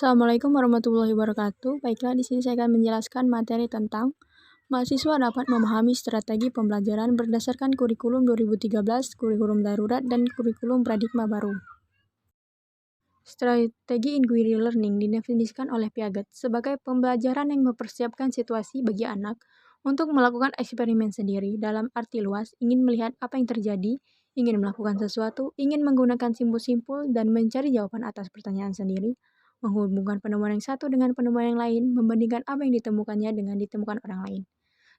Assalamualaikum warahmatullahi wabarakatuh. Baiklah, di sini saya akan menjelaskan materi tentang mahasiswa dapat memahami strategi pembelajaran berdasarkan kurikulum 2013, kurikulum darurat, dan kurikulum paradigma baru. Strategi inquiry learning didefinisikan oleh Piaget sebagai pembelajaran yang mempersiapkan situasi bagi anak untuk melakukan eksperimen sendiri. Dalam arti luas, ingin melihat apa yang terjadi, ingin melakukan sesuatu, ingin menggunakan simpul-simpul dan mencari jawaban atas pertanyaan sendiri, menghubungkan penemuan yang satu dengan penemuan yang lain, membandingkan apa yang ditemukannya dengan ditemukan orang lain.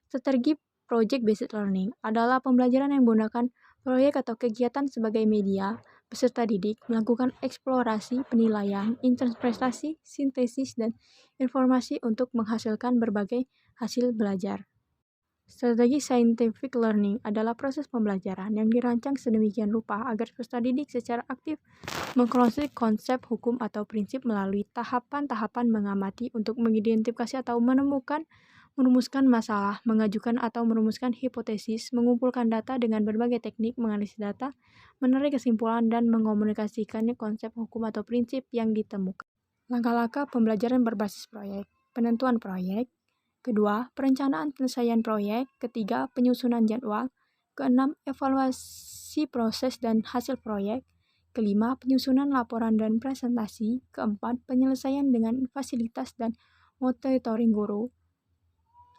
Strategi project-based learning adalah pembelajaran yang menggunakan proyek atau kegiatan sebagai media. Peserta didik melakukan eksplorasi, penilaian, interpretasi, sintesis, dan informasi untuk menghasilkan berbagai hasil belajar. Strategi scientific learning adalah proses pembelajaran yang dirancang sedemikian rupa agar peserta didik secara aktif mengkonstruksi konsep hukum atau prinsip melalui tahapan-tahapan mengamati untuk mengidentifikasi atau merumuskan masalah, mengajukan atau merumuskan hipotesis, mengumpulkan data dengan berbagai teknik, menganalisis data, menarik kesimpulan, dan mengomunikasikannya konsep hukum atau prinsip yang ditemukan. Langkah-langkah pembelajaran berbasis proyek. Penentuan proyek. Kedua, perencanaan penyelesaian proyek. Ketiga, penyusunan jadwal. Keenam, evaluasi proses dan hasil proyek. Kelima, penyusunan laporan dan presentasi. Keempat, penyelesaian dengan fasilitas dan monitoring guru.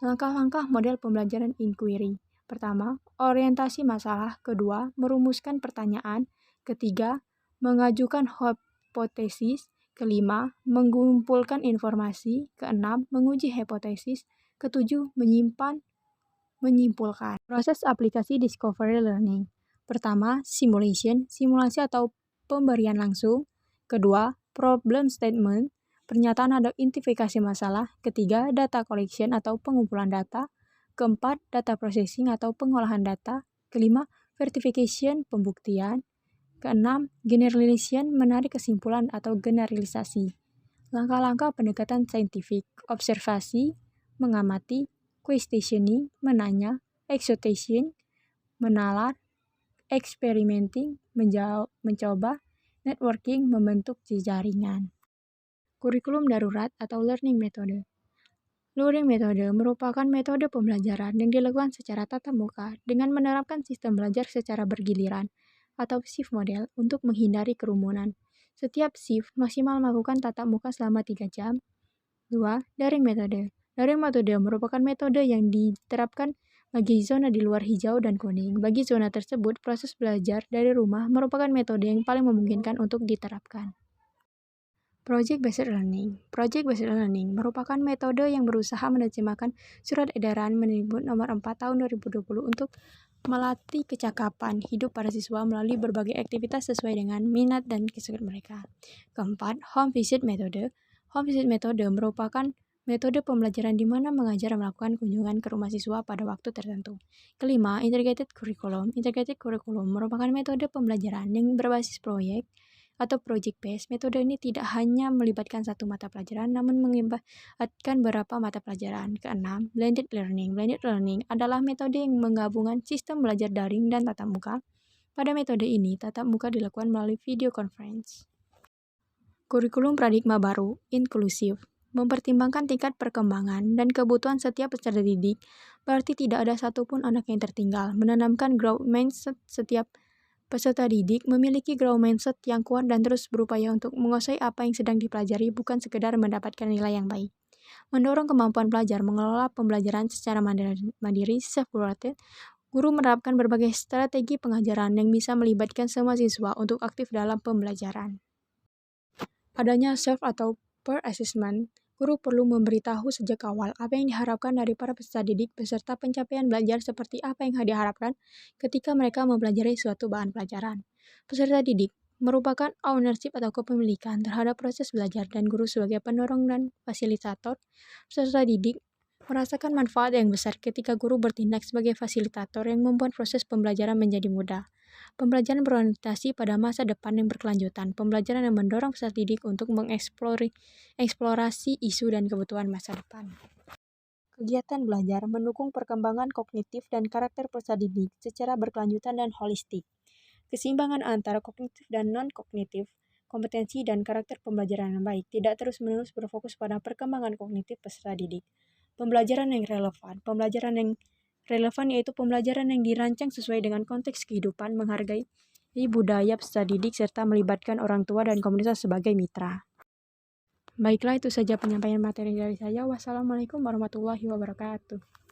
Langkah-langkah model pembelajaran inquiry. Pertama, orientasi masalah. Kedua, merumuskan pertanyaan. Ketiga, mengajukan hipotesis. Kelima, mengumpulkan informasi. Keenam, menguji hipotesis. Ketujuh, menyimpulkan. Proses aplikasi discovery learning. Pertama, simulation, simulasi atau pemberian langsung. Kedua, problem statement, pernyataan atau identifikasi masalah. Ketiga, data collection atau pengumpulan data. Keempat, data processing atau pengolahan data. Kelima, verification, pembuktian. Keenam, generalization, menarik kesimpulan atau generalisasi. Langkah-langkah pendekatan saintifik, observasi, mengamati, questioning, menanya, excitation, menalar, experimenting, mencoba, networking, membentuk jaringan. Kurikulum darurat atau learning method. Learning method merupakan metode pembelajaran yang dilakukan secara tatap muka dengan menerapkan sistem belajar secara bergiliran atau shift model untuk menghindari kerumunan. Setiap shift maksimal melakukan tatap muka selama 3 jam. 2. Daring metode. Daring metode merupakan metode yang diterapkan bagi zona di luar hijau dan kuning. Bagi zona tersebut, proses belajar dari rumah merupakan metode yang paling memungkinkan untuk diterapkan. Project-based learning. Project-based learning merupakan metode yang berusaha menerjemahkan surat edaran Mendikbud nomor 4 tahun 2020 untuk melatih kecakapan hidup para siswa melalui berbagai aktivitas sesuai dengan minat dan kesukaan mereka. Keempat, home visit metode. Home visit metode merupakan metode pembelajaran di mana mengajar melakukan kunjungan ke rumah siswa pada waktu tertentu. Kelima, integrated curriculum. Integrated curriculum merupakan metode pembelajaran yang berbasis proyek atau project based. Metode ini tidak hanya melibatkan satu mata pelajaran, namun melibatkan beberapa mata pelajaran. Keenam, blended learning. Blended learning adalah metode yang menggabungkan sistem belajar daring dan tatap muka. Pada metode ini, tatap muka dilakukan melalui video conference. Kurikulum paradigma baru, inklusif, mempertimbangkan tingkat perkembangan dan kebutuhan setiap peserta didik, berarti tidak ada satupun anak yang tertinggal, menanamkan growth mindset setiap peserta didik memiliki growth mindset yang kuat dan terus berupaya untuk menguasai apa yang sedang dipelajari, bukan sekedar mendapatkan nilai yang baik. Mendorong kemampuan pelajar mengelola pembelajaran secara mandiri, self-directed. Guru menerapkan berbagai strategi pengajaran yang bisa melibatkan semua siswa untuk aktif dalam pembelajaran. Adanya self atau peer assessment. Guru perlu memberitahu sejak awal apa yang diharapkan dari para peserta didik beserta pencapaian belajar seperti apa yang diharapkan ketika mereka mempelajari suatu bahan pelajaran. Peserta didik merupakan ownership atau kepemilikan terhadap proses belajar dan guru sebagai pendorong dan fasilitator. Peserta didik merasakan manfaat yang besar ketika guru bertindak sebagai fasilitator yang membuat proses pembelajaran menjadi mudah. Pembelajaran berorientasi pada masa depan yang berkelanjutan. Pembelajaran yang mendorong peserta didik untuk mengeksplorasi isu dan kebutuhan masa depan. Kegiatan belajar mendukung perkembangan kognitif dan karakter peserta didik secara berkelanjutan dan holistik. Keseimbangan antara kognitif dan non-kognitif. kompetensi, dan karakter pembelajaran yang baik, tidak terus-menerus berfokus pada perkembangan kognitif peserta didik. Pembelajaran yang relevan yaitu pembelajaran yang dirancang sesuai dengan konteks kehidupan, menghargai budaya peserta didik, serta melibatkan orang tua dan komunitas sebagai mitra. Baiklah, itu saja penyampaian materi dari saya. Wassalamualaikum warahmatullahi wabarakatuh.